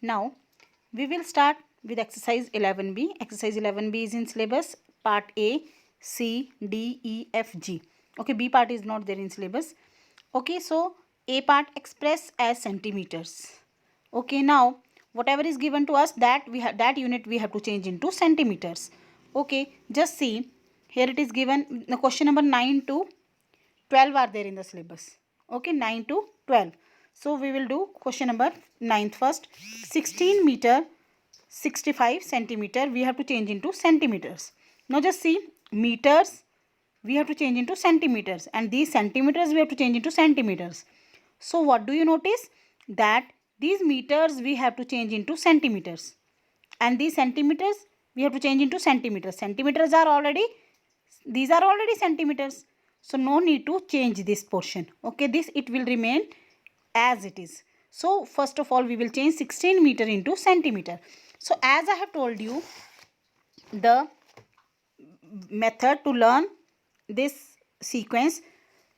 Now we will start with exercise 11b. Exercise 11b is in syllabus part A, C, D, E, F, G. Okay, B part is not there in syllabus. Okay, so A part express as centimeters. Okay, now whatever is given to us, that we have, that unit we have to change into centimeters. Okay, just see here it is given. The question number 9 to 12 are there in the syllabus. Okay, 9 to 12. So we will do question number 9 first. 16 meter 65 centimeter we have to change into centimeters. Now just see, meters we have to change into centimeters, and these centimeters we have to change into centimeters. So what do you notice? That these meters we have to change into centimeters, and these centimeters we have to change into centimeters. Centimeters are already, these are already centimeters, so no need to change this portion. Okay, this it will remain as it is. So first of all we will change 16 meter into centimeter. So as I have told you, the method to learn this sequence,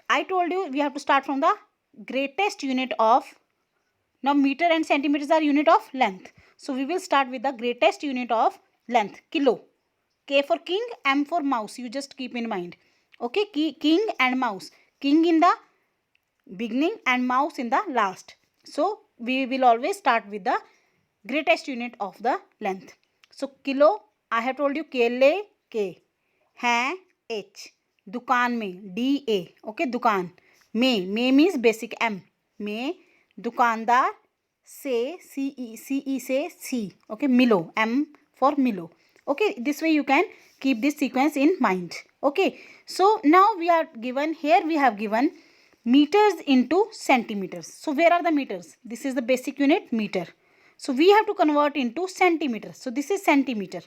I told you we have to start from the greatest unit of, now meter and centimeters are unit of length, so we will start with the greatest unit of length, kilo. K for king, M for mouse, you just keep in mind. Okay, king and mouse, king in the beginning and mouse in the last. So we will always start with the greatest unit of the length. So kilo, I have told you, केले K, हैं H, दुकान में DA. Okay, दुकान में means basic M, में दुकानदार से CE से C. Okay, मिलो, M for मिलो. Okay, this way you can keep this sequence in mind. Okay, so now we are given, here we have given meters into centimeters. So where are the meters? This is the basic unit, meter. So we have to convert into centimeters. So this is centimeter.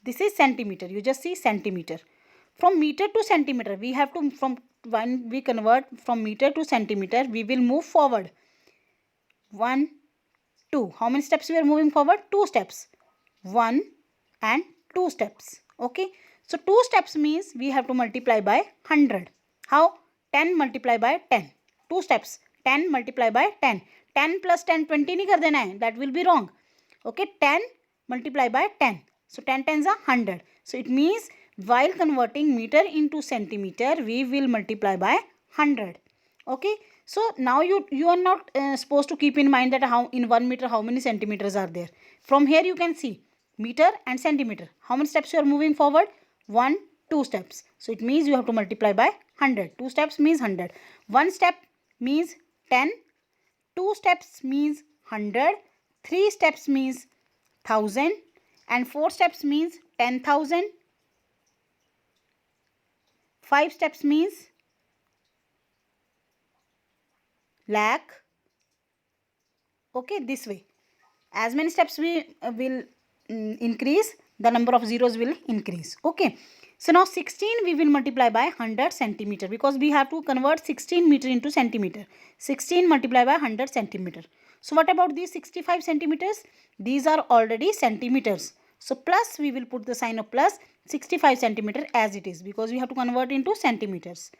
This is centimeter. You just see centimeter. From meter to centimeter, we have to, from when we convert from meter to centimeter, we will move forward. 1, 2. How many steps we are moving forward? 2 steps. 1 and 2 steps. Okay. So 2 steps means we have to multiply by 100. How? 10 multiply by 10. 2 steps. 10 multiply by 10. 10 plus 10, 20 नहीं कर देना है. That will be wrong. Okay. 10 multiply by 10. So 10 tens are 100. So it means while converting meter into centimeter, we will multiply by 100. Okay. So now you are not supposed to keep in mind that how in 1 meter how many centimeters are there. From here you can see meter and centimeter. How many steps you are moving forward? 1, 2 steps. So it means you have to multiply by 100. 2 steps means 100. 1 step means 10. 2 steps means 100. 3 steps means 1000. And 4 steps means 10,000. 5 steps means lakh. Okay, this way. As many steps we will increase, the number of zeros will increase. Okay. So now 16 we will multiply by 100 centimeter, because we have to convert 16 meter into centimeter. 16 multiply by 100 centimeter. So what about these 65 centimeters? These are already centimeters. So plus, we will put the sign of plus, 65 centimeter as it is, because we have to convert into centimeters.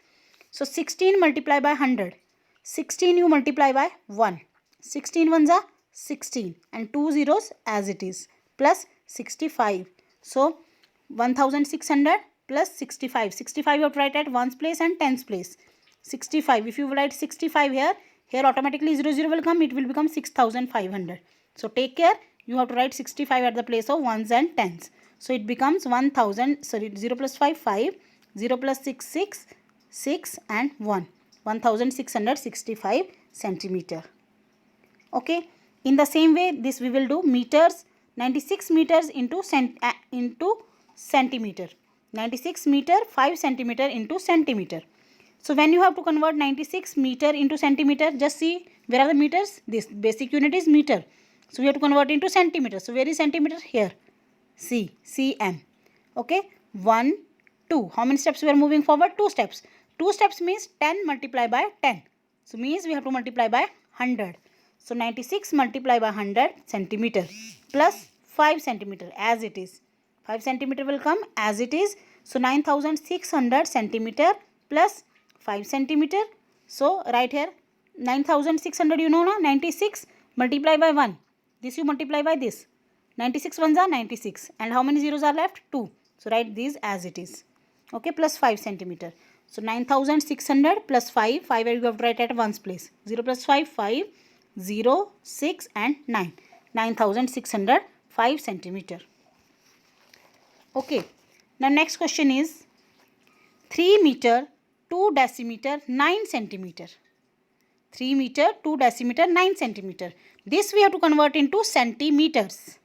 So 16 multiply by 100. 16 you multiply by 1. 16 ones are 16 and 2 zeros as it is, plus 65. So 1600 plus 65. 65 you have to write at 1's place and 10's place. 65. If you write 65 here, here automatically 00 will come. It will become 6500. So take care. You have to write 65 at the place of 1's and 10's. So it becomes 1000. Sorry, 0 plus 5, 5. 0 plus 6, 6. 6 and 1. 1665 centimeter. Okay. In the same way, this we will do meters. 96 meters into centimeter. 96 meter 5 centimeter into centimeter. So when you have to convert 96 meter into centimeter, just see where are the meters. This basic unit is meter. So we have to convert into centimeter. So where is centimeter? Here. C. cm. Okay. 1, 2. How many steps we are moving forward? 2 steps. 2 steps means 10 multiply by 10. So means we have to multiply by 100. So 96 multiply by 100 centimeter plus 5 centimeter as it is. 5 centimeter will come as it is. So 9600 centimeter plus 5 centimeter. So right here 9600, you know, na, 96 multiply by 1. This you multiply by this. 96 ones are 96. And how many zeros are left? 2. So write these as it is. Okay, plus 5 centimeter. So 9600 plus 5. 5 you have to write at ones place. 0 plus 5, 5. 0, 6 and 9. 9600 5 centimeter. Okay. Now next question is 3 meter 2 decimeter 9 centimeter. 3 meter 2 decimeter 9 centimeter. This we have to convert into centimeters.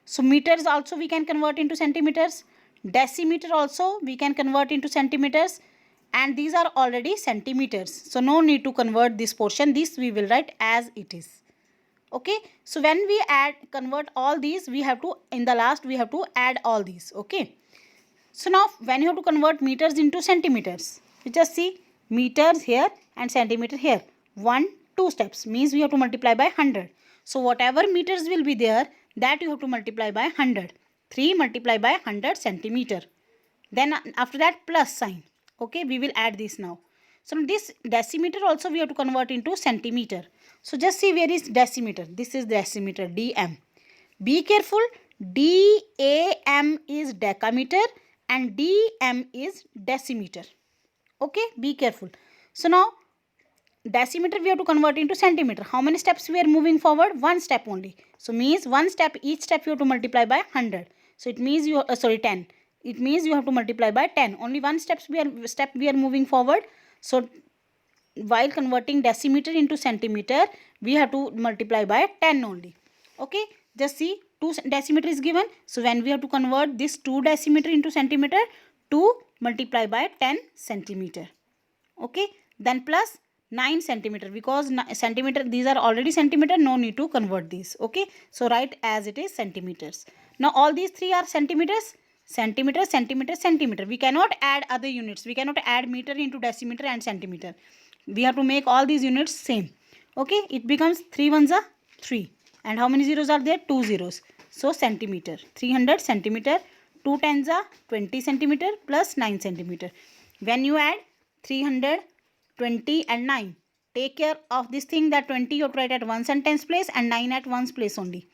So meters also we can convert into centimeters. Decimeter also we can convert into centimeters. And these are already centimeters. So no need to convert this portion. This we will write as it is. Okay. So when we convert all these, we have to, in the last we have to add all these. Okay. So now when you have to convert meters into centimeters, you just see meters here and centimeter here. 1, 2 steps means we have to multiply by 100. So whatever meters will be there, that you have to multiply by 100. 3 multiply by 100 centimeter. Then after that plus sign. Okay, we will add this now. So this decimeter also we have to convert into centimeter. So just see where is decimeter. This is decimeter, DM. Be careful, DAM is decameter and DM is decimeter. Okay, be careful. So now decimeter we have to convert into centimeter. How many steps we are moving forward? 1 step only. So means 1 step, each step you have to multiply by 100. So it means 10. It means you have to multiply by 10. Only 1 step we are moving forward. So while converting decimeter into centimeter, we have to multiply by 10 only. Okay, just see 2 decimeter is given. So when we have to convert this 2 decimeter into centimeter, 2 multiply by 10 centimeter. Okay, then plus 9 centimeter, because centimeter, these are already centimeter, no need to convert these. Okay, so write as it is centimeters. Now all these three are centimeters. Centimeter, centimeter, centimeter. We cannot add other units. We cannot add meter into decimeter and centimeter. We have to make all these units same. Okay, it becomes 3 ones are 3. And how many zeros are there? 2 zeros. So centimeter, 300 centimeter, 2 tens are 20 centimeter plus 9 centimeter. When you add 300, 20 and 9, take care of this thing that 20 you have to write at 1 sentence place and 9 at 1's place only.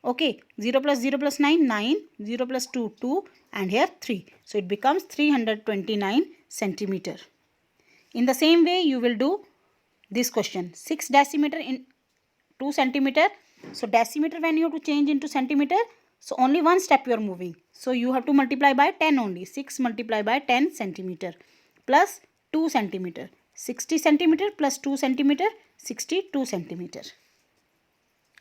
Okay, 0 plus 0 plus 9, 9, 0 plus 2, 2 and here 3. So it becomes 329 centimeter. In the same way you will do this question. 6 decimeter in 2 centimeter. So decimeter when you have to change into centimeter, so only 1 step you are moving. So you have to multiply by 10 only. 6 multiply by 10 centimeter plus 2 centimeter. 60 centimeter plus 2 centimeter, 62 centimeter.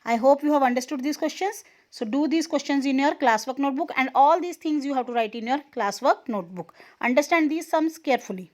I hope you have understood these questions. So do these questions in your classwork notebook, and all these things you have to write in your classwork notebook. Understand these sums carefully.